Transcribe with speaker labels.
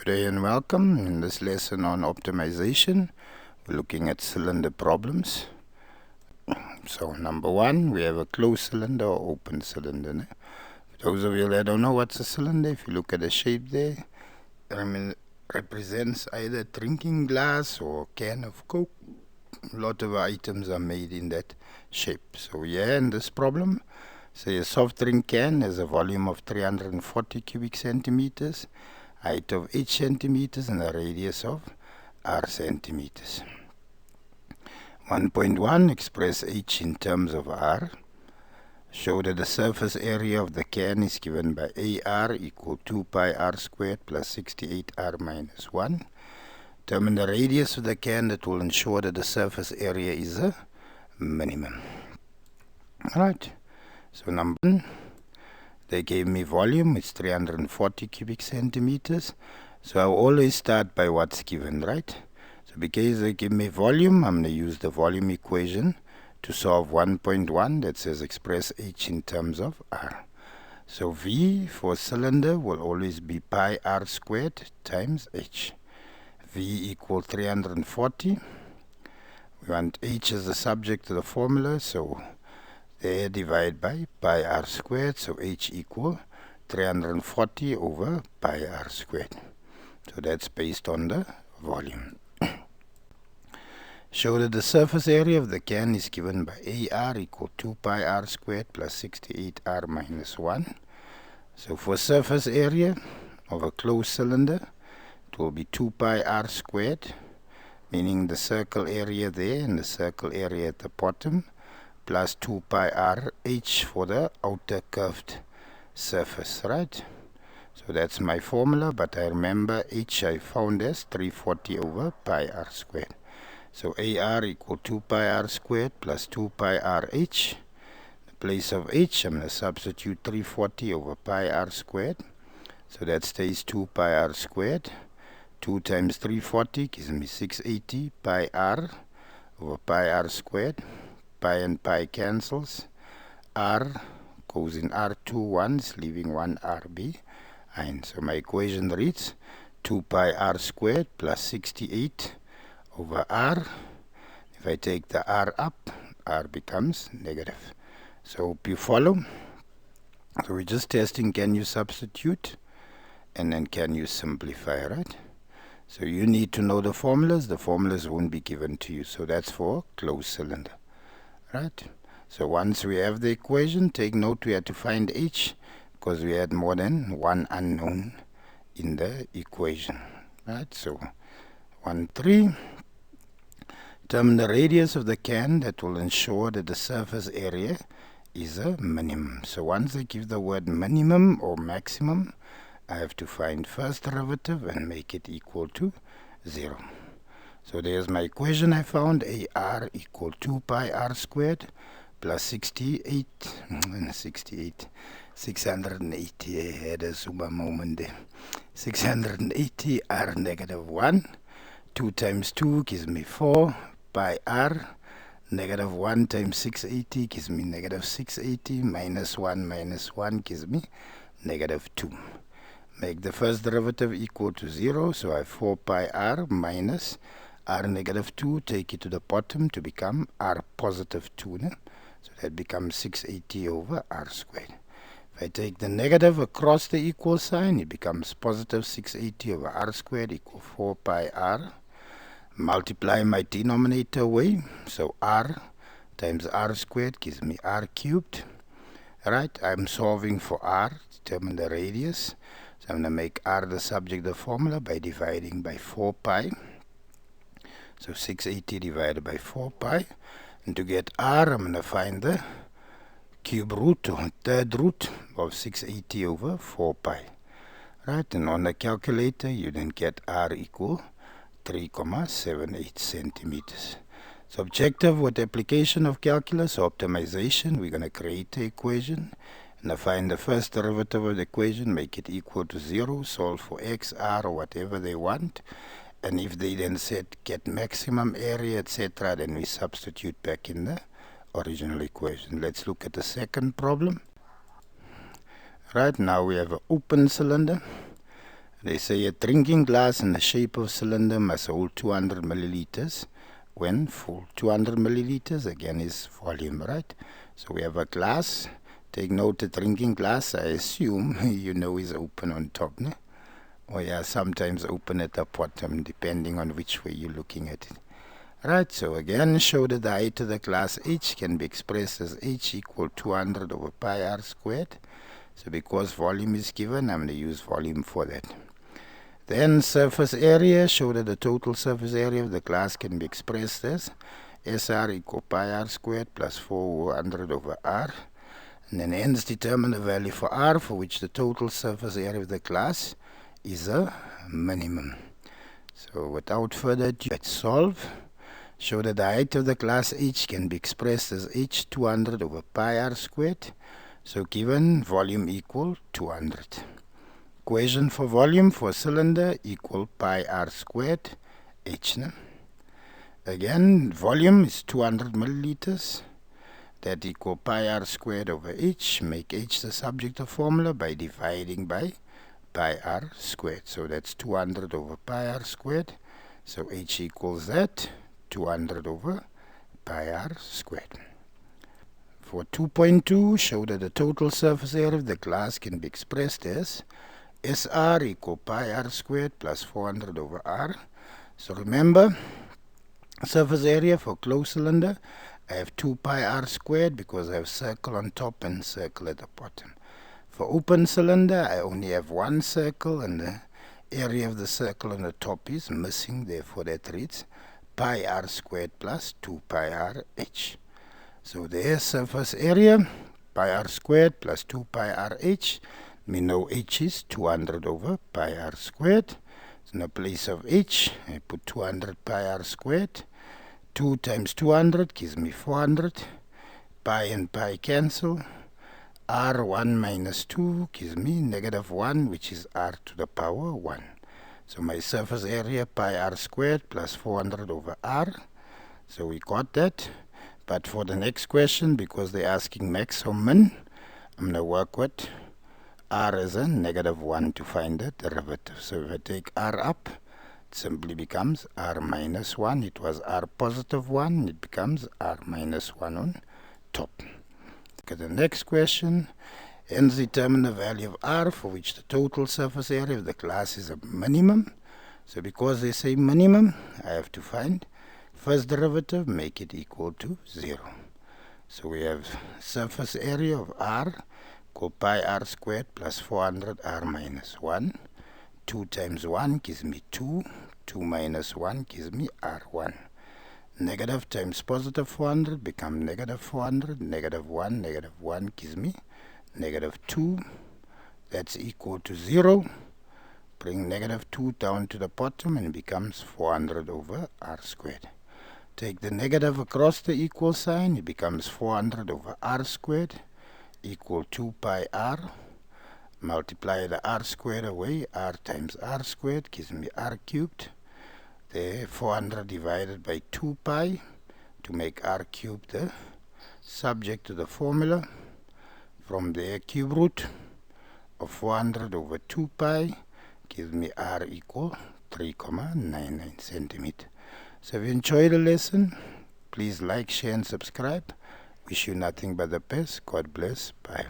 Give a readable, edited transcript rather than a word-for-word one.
Speaker 1: Good day and welcome. In this lesson on optimization, we're looking at cylinder problems. So number one, we have a closed cylinder or open cylinder. For those of you that don't know what's a cylinder, if you look at the shape there, it represents either drinking glass or can of Coke. A lot of items are made in that shape. So yeah, in this problem, say a soft drink can has a volume of 340 cubic centimeters, height of h centimeters, and a radius of r centimeters. 1.1, express h in terms of r. Show that the surface area of the can is given by AR equal 2 pi r squared plus 68r minus 1. Determine the radius of the can that will ensure that the surface area is a minimum. Alright, so number one, they gave me volume, it's 340 cubic centimeters. So I'll always start by what's given, right? So because they give me volume, I'm going to use the volume equation to solve 1.1 that says express h in terms of r. So V for cylinder will always be pi r squared times h. V equal 340. We want h as the subject of the formula, so there divide by pi r squared, so h equal 340 over pi r squared. So that's based on the volume. Show that the surface area of the can is given by AR equal 2 pi r squared plus 68r minus 1. So for surface area of a closed cylinder, it will be 2 pi r squared, meaning the circle area there and the circle area at the bottom, plus 2 pi r h for the outer curved surface, right? So that's my formula, but I remember h I found as 340 over pi r squared. So AR equal 2 pi r squared plus 2 pi r h. In place of h, I'm going to substitute 340 over pi r squared. So that stays 2 pi r squared. 2 times 340 gives me 680 pi r over pi r squared. Pi and pi cancels. R goes in R2 once, leaving 1 RB. And so my equation reads 2 pi r squared plus 68 over r. If I take the r up, r becomes negative. So hope you follow. So we're just testing, can you substitute? And then can you simplify, right? So you need to know the formulas. The formulas won't be given to you. So that's for closed cylinder, right? So once we have the equation, take note we had to find h because we had more than one unknown in the equation, right? So 1.3, determine the radius of the can that will ensure that the surface area is a minimum. So once I give the word minimum or maximum, I have to find first derivative and make it equal to 0. So there's my equation I found, AR equal 2 pi r squared plus 680, I had a super moment there, 680 r negative 1. 2 times 2 gives me 4 pi r. Negative 1 times 680 gives me negative 680. Minus 1 gives me negative 2. Make the first derivative equal to 0. So I have 4 pi r minus r negative 2. Take it to the bottom to become r positive 2. So that becomes 680 over r squared. If I take the negative across the equal sign, it becomes positive 680 over r squared equal 4 pi r. Multiply my denominator away, so r times r squared gives me r cubed. Right, I'm solving for r, determine the radius. So I'm going to make r the subject of the formula by dividing by 4 pi. So 680 divided by 4 pi. And to get r, I'm going to find the cube root or third root of 680 over 4 pi. Right, and on the calculator, you then get r equal 3,78 centimeters. So objective with application of calculus or optimization, we're going to create the equation and find the first derivative of the equation, make it equal to 0, solve for x, r, or whatever they want. And if they then said get maximum area, etc., then we substitute back in the original equation. Let's look at the second problem. Right, now we have an open cylinder. They say a drinking glass in the shape of cylinder must hold 200 milliliters when full. 200 milliliters again is volume, right? So we have a glass. Take note, the drinking glass, I assume, you know, is open on top, ne? Or yeah, sometimes open at the bottom, depending on which way you're looking at it. Right, so again, show that the height of the glass h can be expressed as h equal 200 over pi r squared. So because volume is given, I'm going to use volume for that. Then surface area, show that the total surface area of the glass can be expressed as SR equal pi r squared plus 400 over r. And then hence determine the value for r, for which the total surface area of the glass is a minimum. So without further ado, let's solve. Show that the height of the glass h can be expressed as h 200 over pi r squared. So given volume equal 200. Equation for volume for cylinder equal pi r squared h. Again, volume is 200 milliliters. That equal pi r squared over h. Make h the subject of formula by dividing by pi r squared. So that's 200 over pi r squared. So h equals that, 200 over pi r squared. For 2.2, show that the total surface area of the glass can be expressed as SR equal pi r squared plus 400 over r. So remember, surface area for closed cylinder, I have 2 pi r squared because I have circle on top and circle at the bottom. For open cylinder, I only have one circle and the area of the circle on the top is missing, therefore that reads pi r squared plus 2 pi r h. So there's surface area, pi r squared plus 2 pi r h. We know h is 200 over pi r squared. So in the place of h, I put 200 pi r squared. 2 times 200 gives me 400. Pi and pi cancel. R1 minus 2 gives me negative 1, which is r to the power 1. So my surface area, pi r squared plus 400 over r. So we got that. But for the next question, because they're asking max or min, I'm going to work with r as a negative 1 to find the derivative. So if I take r up, it simply becomes r minus 1. It was r positive 1. It becomes r minus 1 on top. Look at the next question. Hence determine the value of r, for which the total surface area of the glass is a minimum. So because they say minimum, I have to find first derivative, make it equal to 0. So we have surface area of r equal pi r squared plus 400 r minus 1. 2 times 1 gives me 2. 2 minus 1 gives me r1. Negative times positive 400 become negative 400. Negative 1 gives me negative 2. That's equal to 0. Bring negative 2 down to the bottom and it becomes 400 over r squared. Take the negative across the equal sign, it becomes 400 over r squared equal 2 pi r. Multiply the r squared away, r times r squared gives me r cubed. There, 400 divided by 2 pi to make r cubed the subject to the formula. From there, cube root of 400 over 2 pi gives me r equal 3,99 centimeter. So if you enjoyed the lesson, please like, share and subscribe. Wish you nothing but the best. God bless. Bye.